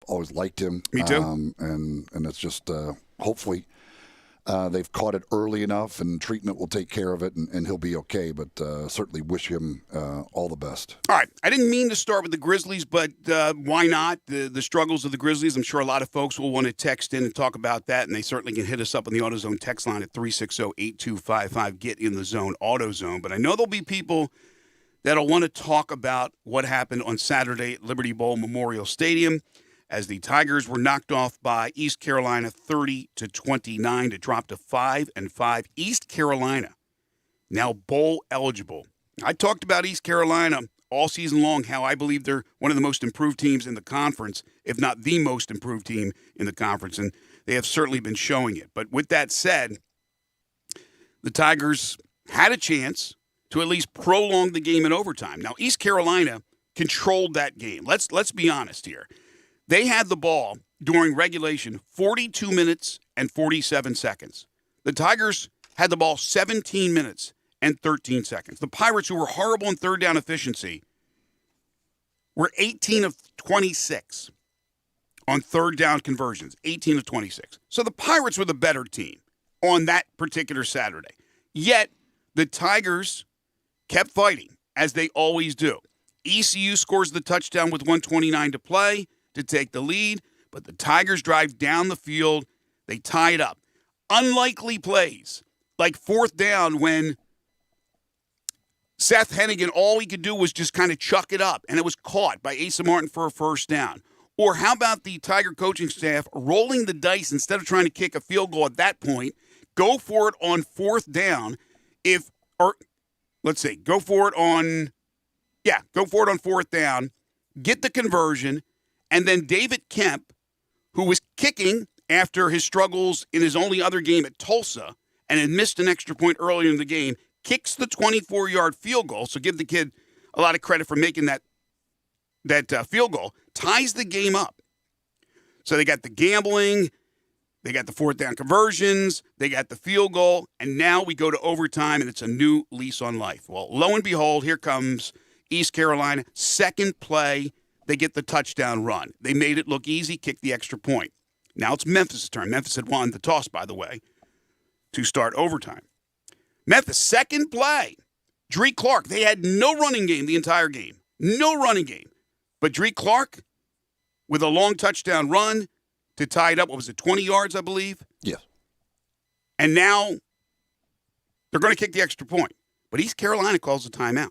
always liked him. Me too. And it's just hopefully they've caught it early enough, and treatment will take care of it, and he'll be okay. But certainly wish him all the best. All right. I didn't mean to start with the Grizzlies, but why not? The struggles of the Grizzlies. I'm sure a lot of folks will want to text in and talk about that, and they certainly can hit us up on the AutoZone text line at 360-8255. Get in the zone, AutoZone. But I know there'll be people that'll want to talk about what happened on Saturday at Liberty Bowl Memorial Stadium as the Tigers were knocked off by East Carolina 30-29 to drop to 5-5. East Carolina now bowl eligible. I talked about East Carolina all season long, how I believe they're one of the most improved teams in the conference, if not the most improved team in the conference, and they have certainly been showing it. But with that said, the Tigers had a chance to at least prolong the game in overtime. Now, East Carolina controlled that game. Let's be honest here. They had the ball during regulation 42 minutes and 47 seconds. The Tigers had the ball 17 minutes and 13 seconds. The Pirates, who were horrible in third down efficiency, were 18 of 26 on third down conversions, 18 of 26. So the Pirates were the better team on that particular Saturday. Yet the Tigers kept fighting, as they always do. ECU scores the touchdown with 1:29 to play to take the lead, but the Tigers drive down the field. They tie it up. Unlikely plays, like fourth down when Seth Hennigan, all he could do was just kind of chuck it up, and it was caught by Asa Martin for a first down. Or how about the Tiger coaching staff rolling the dice instead of trying to kick a field goal at that point, go for it on fourth down go for it on fourth down, get the conversion, and then David Kemp, who was kicking after his struggles in his only other game at Tulsa and had missed an extra point earlier in the game, kicks the 24-yard field goal, so give the kid a lot of credit for making that field goal, ties the game up. So they got the gambling, they got the fourth down conversions, they got the field goal, and now we go to overtime, and it's a new lease on life. Well, lo and behold, here comes East Carolina. Second play, they get the touchdown run. They made it look easy, kicked the extra point. Now it's Memphis' turn. Memphis had won the toss, by the way, to start overtime. Memphis, second play. Dree Clark, they had no running game the entire game. No running game. But Dree Clark, with a long touchdown run to tie it up, what was it, 20 yards, I believe? Yes. And now they're going to kick the extra point. But East Carolina calls a timeout.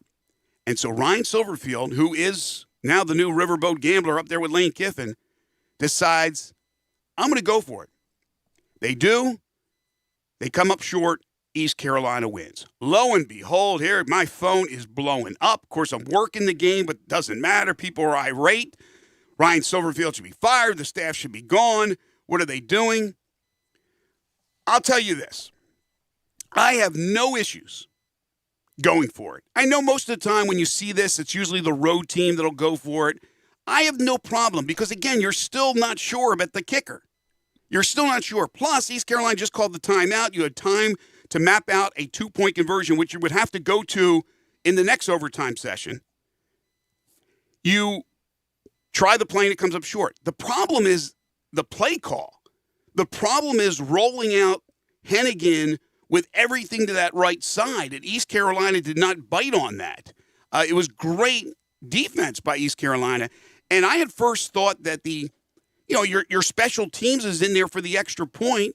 And so Ryan Silverfield, who is now the new Riverboat Gambler up there with Lane Kiffin, decides, I'm going to go for it. They do. They come up short. East Carolina wins. Lo and behold, here, my phone is blowing up. Of course, I'm working the game, but it doesn't matter. People are irate. Ryan Silverfield should be fired. The staff should be gone. What are they doing? I'll tell you this. I have no issues going for it. I know most of the time when you see this, it's usually the road team that'll go for it. I have no problem because, again, you're still not sure about the kicker. You're still not sure. Plus, East Carolina just called the timeout. You had time to map out a 2-point conversion, which you would have to go to in the next overtime session. You try the play and it comes up short. The problem is the play call. The problem is rolling out Hennigan with everything to that right side, and East Carolina did not bite on that. It was great defense by East Carolina, and I had first thought that your special teams is in there for the extra point,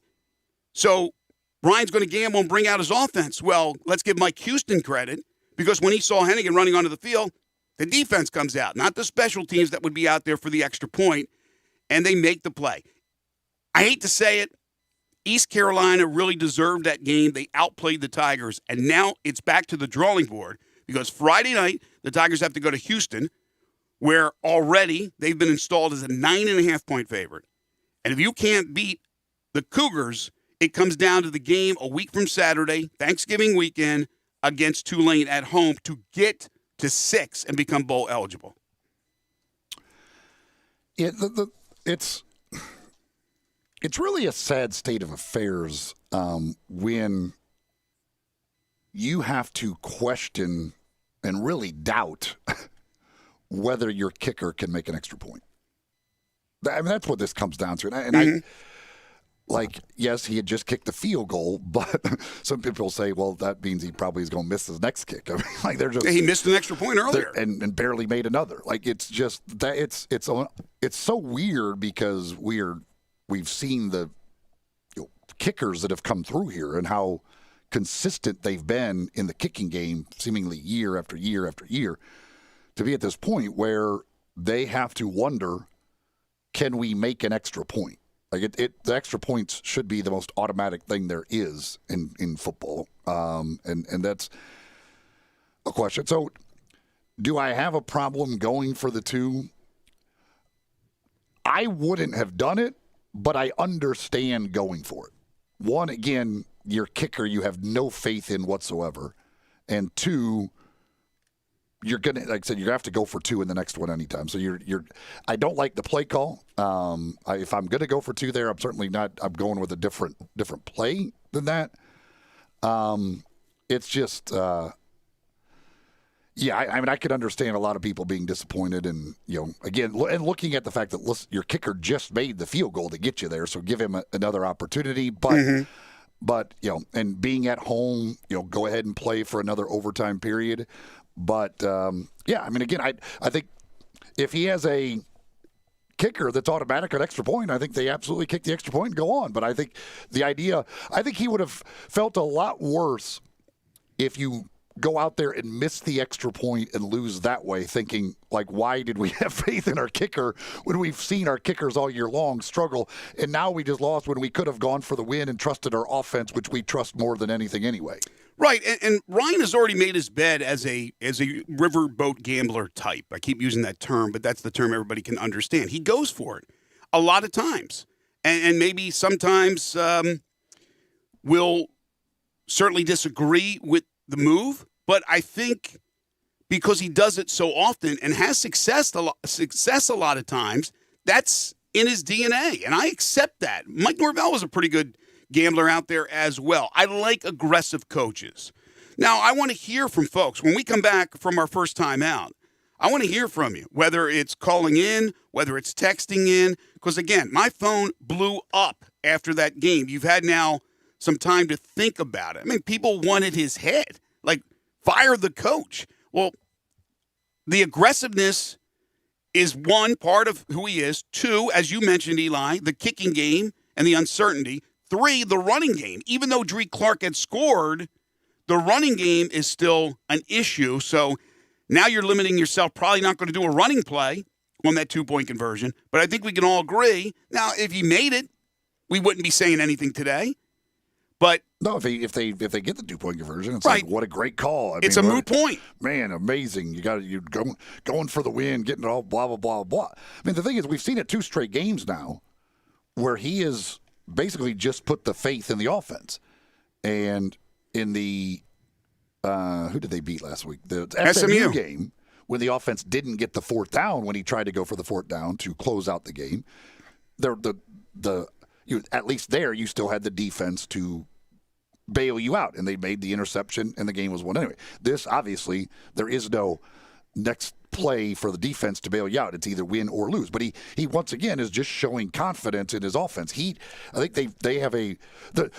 so Ryan's going to gamble and bring out his offense. Well, let's give Mike Houston credit, because when he saw Hennigan running onto the field, the defense comes out, not the special teams that would be out there for the extra point, and they make the play. I hate to say it, East Carolina really deserved that game. They outplayed the Tigers, and now it's back to the drawing board because Friday night, the Tigers have to go to Houston, where already they've been installed as a 9.5-point favorite. And if you can't beat the Cougars, it comes down to the game a week from Saturday, Thanksgiving weekend, against Tulane at home to get to 6 and become bowl eligible. It's really a sad state of affairs when you have to question and really doubt whether your kicker can make an extra point. I mean, that's what this comes down to. And I like, yes, he had just kicked the field goal, but some people say, well, that means he probably is going to miss his next kick. I mean, like they're just He missed an extra point earlier. and barely made another. Like it's just that it's so weird because we've seen the kickers that have come through here and how consistent they've been in the kicking game, seemingly year after year after year, to be at this point where they have to wonder, can we make an extra point? Like the extra points should be the most automatic thing there is in football, and that's a question. So, do I have a problem going for the two? I wouldn't have done it, but I understand going for it. One, again, your kicker you have no faith in whatsoever, and two, you're gonna, like I said, you have to go for two in the next one anytime. So you're. I don't like the play call. If I'm gonna go for two there, I'm certainly not. I'm going with a different play than that. It's just, I mean, I could understand a lot of people being disappointed, and again, and looking at the fact that your kicker just made the field goal to get you there, so give him another opportunity. But but and being at home, go ahead and play for another overtime period. But, I mean, again, I think if he has a kicker that's automatic at extra point, I think they absolutely kick the extra point and go on. But I think I think he would have felt a lot worse if you go out there and miss the extra point and lose that way, thinking, like, why did we have faith in our kicker when we've seen our kickers all year long struggle, and now we just lost when we could have gone for the win and trusted our offense, which we trust more than anything anyway. Right, and Ryan has already made his bed as a riverboat gambler type. I keep using that term, but that's the term everybody can understand. He goes for it a lot of times, and maybe sometimes will certainly disagree with the move. But I think because he does it so often and has success a lot of times, that's in his DNA, and I accept that. Mike Norvell was a pretty good gambler out there as well. I like aggressive coaches. Now, I want to hear from folks. When we come back from our first time out, I want to hear from you, whether it's calling in, whether it's texting in, because, again, my phone blew up after that game. You've had now some time to think about it. I mean, people wanted his head, like, fire the coach. Well, the aggressiveness is one part of who he is. Two, as you mentioned, Eli, the kicking game and the uncertainty. Three, the running game. Even though Dree Clark had scored, the running game is still an issue. So now you're limiting yourself, probably not going to do a running play on that 2-point conversion. But I think we can all agree. Now, if he made it, we wouldn't be saying anything today. But no, if they get the 2-point conversion, it's right. like, what a great call. It's a moot point. Man, amazing. You're going for the win, getting it all, blah, blah, blah, blah. I mean, the thing is, we've seen it 2 straight games now where he is basically just put the faith in the offense. And in the who did they beat last week? The SMU game, when the offense didn't get the 4th down when he tried to go for the 4th down to close out the game. At least there you still had the defense to bail you out, and they made the interception, and the game was won anyway. This, obviously, there is no next play for the defense to bail you out. It's either win or lose. But he once again is just showing confidence in his offense. I think they have the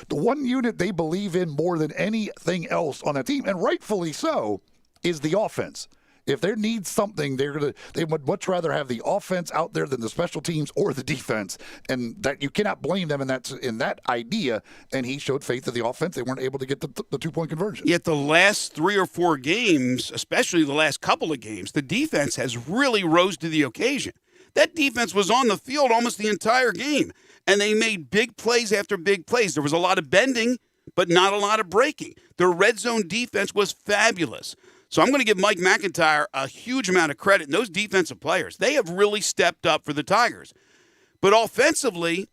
one unit they believe in more than anything else on that team, and rightfully so, is the offense. If there needs something, they would much rather have the offense out there than the special teams or the defense, and that you cannot blame them in that idea. And he showed faith in the offense; they weren't able to get the 2-point conversion. Yet the last 3 or 4 games, especially the last couple of games, the defense has really rose to the occasion. That defense was on the field almost the entire game, and they made big plays after big plays. There was a lot of bending, but not a lot of breaking. Their red zone defense was fabulous. So I'm going to give Mike McIntyre a huge amount of credit. And those defensive players, they have really stepped up for the Tigers. But offensively,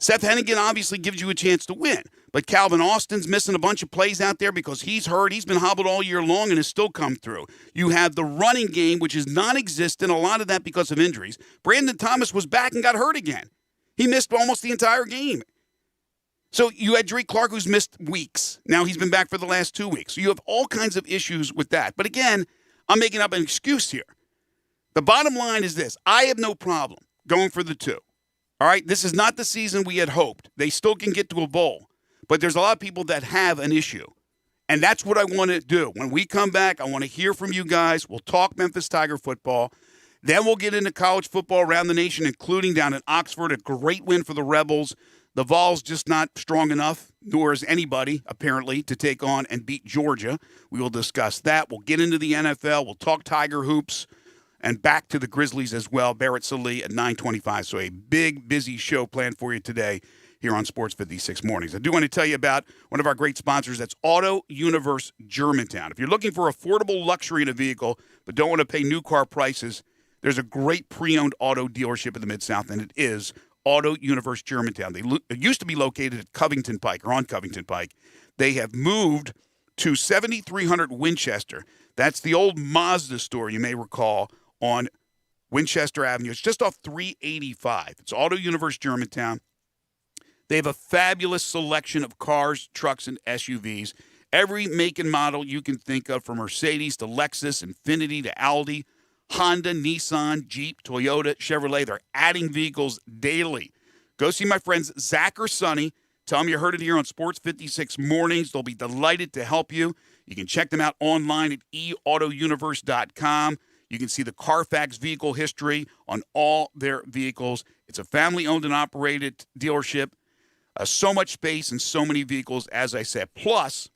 Seth Hennigan obviously gives you a chance to win. But Calvin Austin's missing a bunch of plays out there because he's hurt. He's been hobbled all year long and has still come through. You have the running game, which is non-existent, a lot of that because of injuries. Brandon Thomas was back and got hurt again. He missed almost the entire game. So you had Dree Clark, who's missed weeks. Now he's been back for the last 2 weeks. So you have all kinds of issues with that. But again, I'm making up an excuse here. The bottom line is this. I have no problem going for the 2. All right, this is not the season we had hoped. They still can get to a bowl, but there's a lot of people that have an issue. And that's what I want to do. When we come back, I want to hear from you guys. We'll talk Memphis Tiger football. Then we'll get into college football around the nation, including down in Oxford, a great win for the Rebels. The Vols just not strong enough, nor is anybody, apparently, to take on and beat Georgia. We will discuss that. We'll get into the NFL. We'll talk Tiger hoops. And back to the Grizzlies as well. Barrett Sallee at 9:25. So a big, busy show planned for you today here on Sports 56 Mornings. I do want to tell you about one of our great sponsors. That's Auto Universe Germantown. If you're looking for affordable luxury in a vehicle but don't want to pay new car prices, there's a great pre-owned auto dealership in the Mid-South, and it is Auto Universe Germantown. They used to be located at Covington Pike or on Covington Pike. They have moved to 7300 Winchester. That's the old Mazda store you may recall on Winchester Avenue. It's just off 385. It's Auto Universe Germantown. They have a fabulous selection of cars, trucks, and SUVs. Every make and model you can think of, from Mercedes to Lexus, Infiniti to Audi, Honda, Nissan, Jeep, Toyota, Chevrolet. They're adding vehicles daily. Go see my friends Zach or Sonny. Tell them you heard it here on Sports 56 Mornings. They'll be delighted to help you. You can check them out online at eautouniverse.com. You can see the Carfax vehicle history on all their vehicles. It's a family-owned and operated dealership. So much space and so many vehicles, as I said. Plus,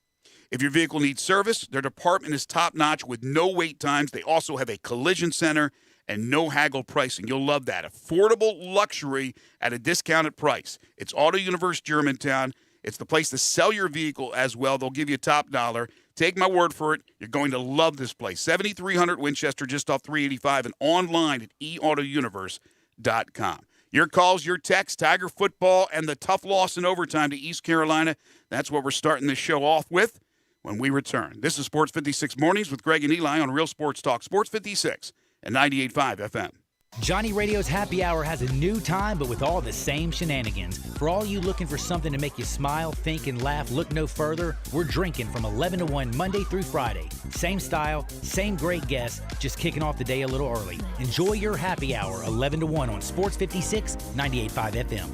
if your vehicle needs service, their department is top-notch with no wait times. They also have a collision center and no haggle pricing. You'll love that. Affordable luxury at a discounted price. It's Auto Universe Germantown. It's the place to sell your vehicle as well. They'll give you top dollar. Take my word for it. You're going to love this place. 7300 Winchester, just off 385, and online at eautouniverse.com. Your calls, your texts, Tiger football, and the tough loss in overtime to East Carolina. That's what we're starting this show off with when we return. This is Sports 56 Mornings with Greg and Eli on Real Sports Talk. Sports 56 and 98.5 FM. Johnny Radio's Happy Hour has a new time, but with all the same shenanigans. For all you looking for something to make you smile, think, and laugh, look no further. We're drinking from 11 to 1 Monday through Friday. Same style, same great guests, just kicking off the day a little early. Enjoy your Happy Hour 11 to 1 on Sports 56, 98.5 FM.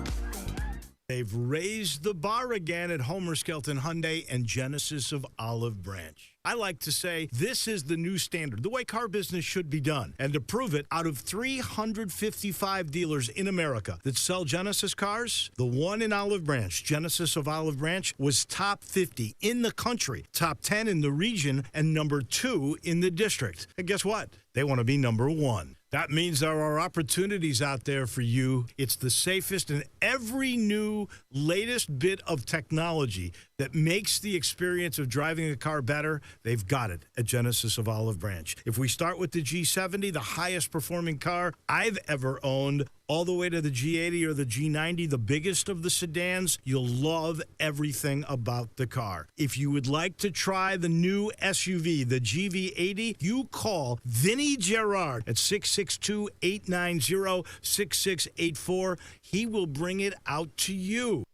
They've raised the bar again at Homer Skelton Hyundai and Genesis of Olive Branch. I like to say this is the new standard, the way car business should be done. And to prove it, out of 355 dealers in America that sell Genesis cars, the one in Olive Branch, Genesis of Olive Branch, was top 50 in the country, top 10 in the region, and number 2 in the district. And guess what? They want to be number 1. That means there are opportunities out there for you. It's the safest, and every new latest bit of technology that makes the experience of driving a car better, they've got it at Genesis of Olive Branch. If we start with the G70, the highest performing car I've ever owned, all the way to the G80 or the G90, the biggest of the sedans, you'll love everything about the car. If you would like to try the new SUV, the GV80, you call Vinny Gerard at 662-890-6684. He will bring it out to you.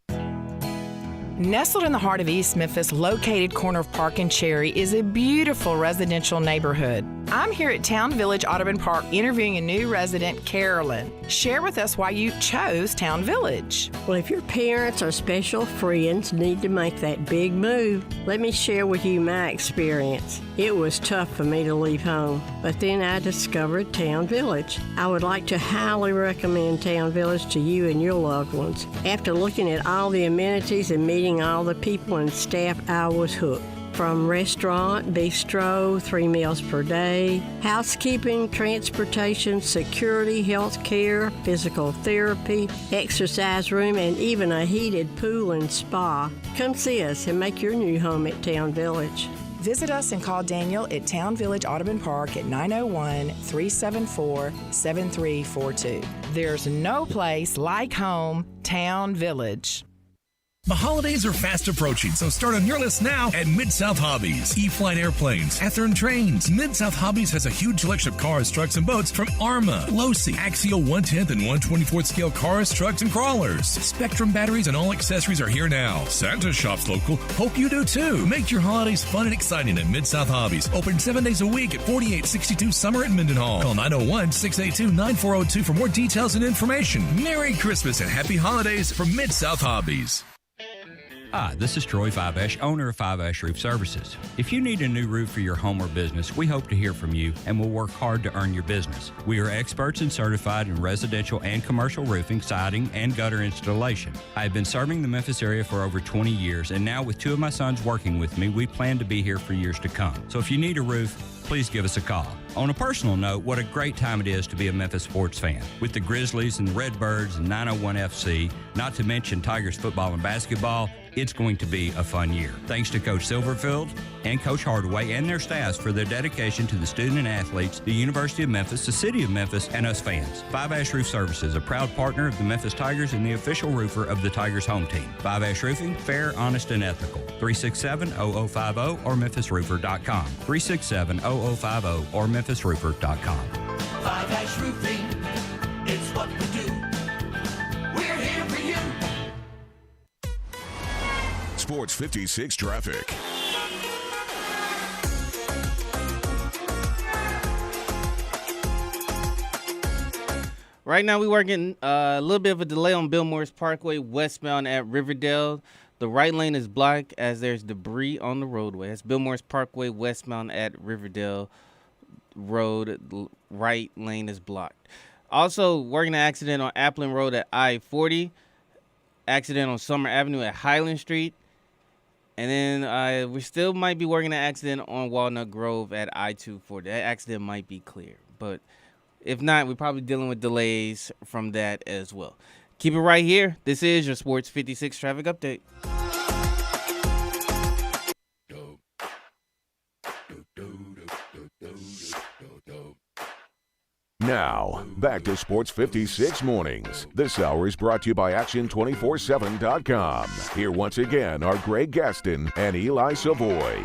Nestled in the heart of East Memphis, located corner of Park and Cherry, is a beautiful residential neighborhood. I'm here at Town Village Audubon Park interviewing a new resident, Carolyn. Share with us why you chose Town Village. Well, if your parents or special friends need to make that big move, let me share with you my experience. It was tough for me to leave home, but then I discovered Town Village. I would like to highly recommend Town Village to you and your loved ones. After looking at all the amenities and meeting all the people and staff, I was hooked. From restaurant, bistro, 3 meals per day, housekeeping, transportation, security, health care, physical therapy, exercise room, and even a heated pool and spa. Come see us and make your new home at Town Village. Visit us and call Daniel at Town Village Audubon Park at 901-374-7342. There's no place like home, Town Village. The holidays are fast approaching, so start on your list now at Mid-South Hobbies. E-Flight Airplanes, Athearn Trains. Mid-South Hobbies has a huge selection of cars, trucks, and boats from Arma, Losi, Axial 1/10 and 1/24 scale cars, trucks, and crawlers. Spectrum batteries and all accessories are here now. Santa shops local. Hope you do too. Make your holidays fun and exciting at Mid-South Hobbies. Open 7 days a week at 4862 Summer at Mendenhall. Call 901-682-9402 for more details and information. Merry Christmas and Happy Holidays from Mid-South Hobbies. Hi, this is Troy Fiveash, owner of Fiveash Roof Services. If you need a new roof for your home or business, we hope to hear from you and will work hard to earn your business. We are experts and certified in residential and commercial roofing, siding, and gutter installation. I have been serving the Memphis area for over 20 years, and now with 2 of my sons working with me, we plan to be here for years to come. So if you need a roof, please give us a call. On a personal note, what a great time it is to be a Memphis sports fan. With the Grizzlies and the Redbirds and 901 FC, not to mention Tigers football and basketball, it's going to be a fun year. Thanks to Coach Silverfield and Coach Hardaway and their staffs for their dedication to the student and athletes, the University of Memphis, the City of Memphis, and us fans. Fiveash Roof Services, a proud partner of the Memphis Tigers and the official roofer of the Tigers home team. Fiveash Roofing, fair, honest, and ethical. 367-0050 or memphisroofer.com. 367-0050 or memphisroofer.com. Fiveash Roofing, it's what we do. We're here for you. Sports 56 traffic. Right now, we're getting a little bit of a delay on Bill Morris Parkway westbound at Riverdale. The right lane is blocked as there's debris on the roadway. It's Bill Morris Parkway westbound at Riverdale Road. The right lane is blocked. Also, working an accident on Appleton Road at I-40. Accident on Summer Avenue at Highland Street. And then we still might be working an accident on Walnut Grove at I-240. That accident might be clear. But if not, we're probably dealing with delays from that as well. Keep it right here. This is your Sports 56 traffic update. Now, back to Sports 56 Mornings. This hour is brought to you by Action247.com. Here once again are Greg Gaston and Eli Savoy.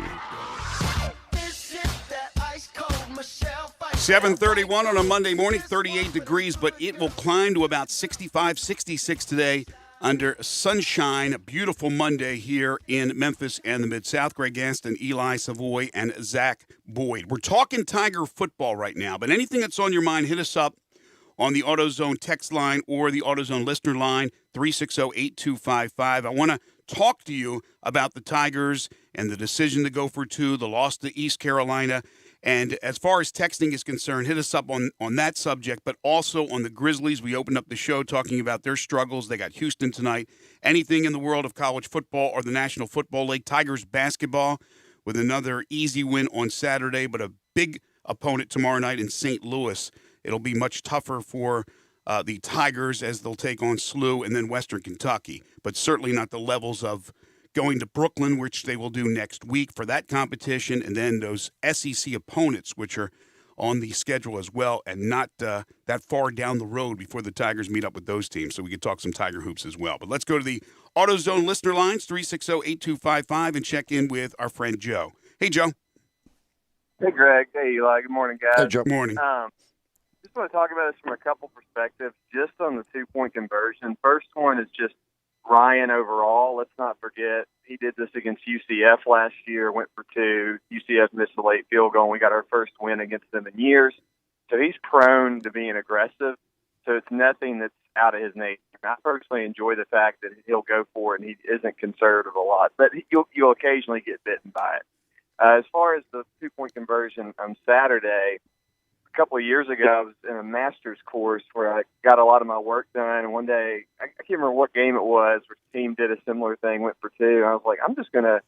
7:31 on a Monday morning, 38 degrees, but it will climb to about 65, 66 today under sunshine. A beautiful Monday here in Memphis and the Mid-South. Greg Gaston, Eli Savoy, and Zach Boyd. We're talking Tiger football right now, but anything that's on your mind, hit us up on the AutoZone text line or the AutoZone listener line, 360-8255. I want to talk to you about the Tigers and the decision to go for 2, the loss to East Carolina. And as far as texting is concerned, hit us up on that subject, but also on the Grizzlies. We opened up the show talking about their struggles. They got Houston tonight. Anything in the world of college football or the National Football League. Tigers basketball with another easy win on Saturday, but a big opponent tomorrow night in St. Louis. It'll be much tougher for the Tigers as they'll take on SLU and then Western Kentucky, but certainly not the levels of going to Brooklyn, which they will do next week for that competition, and then those SEC opponents, which are on the schedule as well, and not that far down the road before the Tigers meet up with those teams, so we could talk some Tiger hoops as well. But let's go to the AutoZone listener lines, 360-8255, and check in with our friend Joe. Hey, Joe. Hey, Greg. Hey, Eli. Good morning, guys. Hey, Joe. Good morning. Just want to talk about this from a couple perspectives, just on the two-point conversion. First one is just Ryan overall. Let's not forget he did this against UCF last year, went for 2. UCF missed a late field goal, and we got our first win against them in years. So he's prone to being aggressive. So it's nothing that's out of his nature. I personally enjoy the fact that he'll go for it and he isn't conservative a lot, but you'll occasionally get bitten by it. As far as the two-point conversion on Saturday, a couple of years ago, I was in a master's course where I got a lot of my work done. And one day, I can't remember what game it was, where the team did a similar thing, went for 2. And I was like, I'm just going to,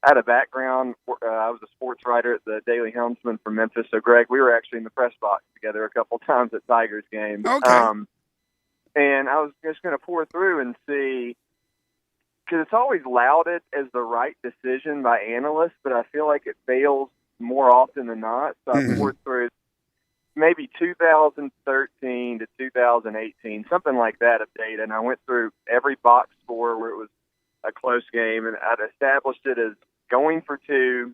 I had a background. I was a sports writer at the Daily Helmsman from Memphis. So, Greg, we were actually in the press box together a couple times at Tigers games. Okay. And I was just going to pour through and see, because it's always lauded as the right decision by analysts, but I feel like it fails more often than not. So I poured through maybe 2013 to 2018, something like that of data, and I went through every box score where it was a close game, and I'd established it as going for two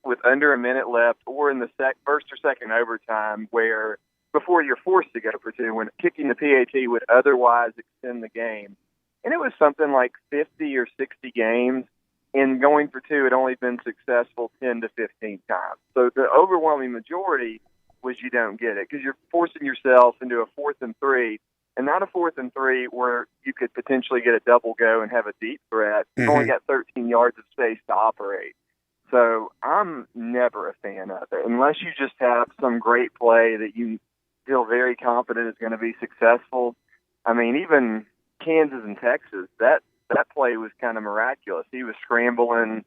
with under a minute left, or in the first or second overtime, where before you're forced to go for two, when kicking the PAT would otherwise extend the game. And it was something like 50 or 60 games, and going for two had only been successful 10 to 15 times. So the overwhelming majority was you don't get it because you're forcing yourself into a 4th and 3, and not a 4th and 3 where you could potentially get a double go and have a deep threat. You've only got 13 yards of space to operate. So I'm never a fan of it unless you just have some great play that you feel very confident is going to be successful. I mean, even Kansas and Texas, that play was kind of miraculous. He was scrambling,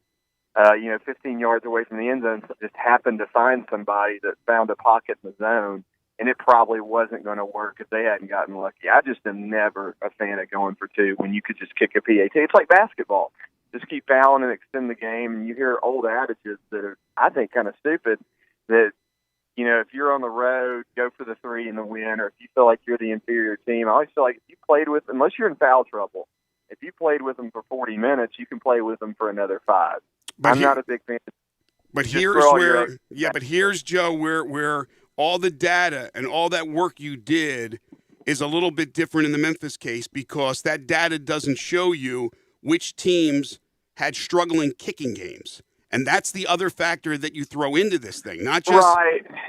15 yards away from the end zone, just happened to find somebody that found a pocket in the zone, and it probably wasn't going to work if they hadn't gotten lucky. I just am never a fan of going for two when you could just kick a PAT. It's like basketball. Just keep fouling and extend the game, and you hear old adages that are, I think, kind of stupid that, if you're on the road, go for the 3 and the win, or if you feel like you're the inferior team. I always feel like if you played with, unless you're in foul trouble, if you played with them for 40 minutes, you can play with them for another 5. I'm not a big fan. But here's Joe, where all the data and all that work you did is a little bit different in the Memphis case because that data doesn't show you which teams had struggling kicking games. And that's the other factor that you throw into this thing, not just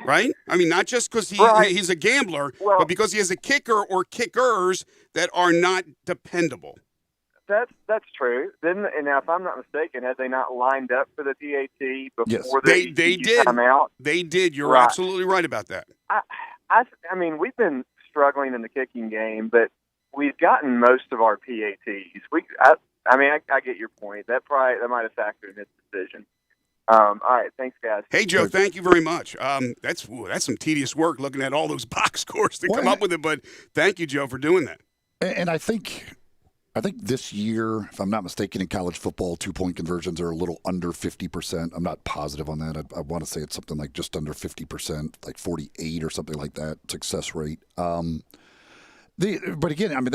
right. I mean, not just because he's a gambler, but because he has a kicker or kickers that are not dependable. That's true. Then, and now, if I'm not mistaken, had they not lined up for the PAT before they did come out? They did. You're absolutely right about that. I mean, we've been struggling in the kicking game, but we've gotten most of our PATs. I get your point. That might have factored in his decision. All right, thanks, guys. Hey, Joe, thank you very much. That's some tedious work looking at all those box scores to come up with it, but thank you, Joe, for doing that. And I think this year, if I'm not mistaken, in college football, 2-point conversions are a little under 50%. I'm not positive on that. I want to say it's something like just under 50%, like 48 or something like that success rate. But again, I mean,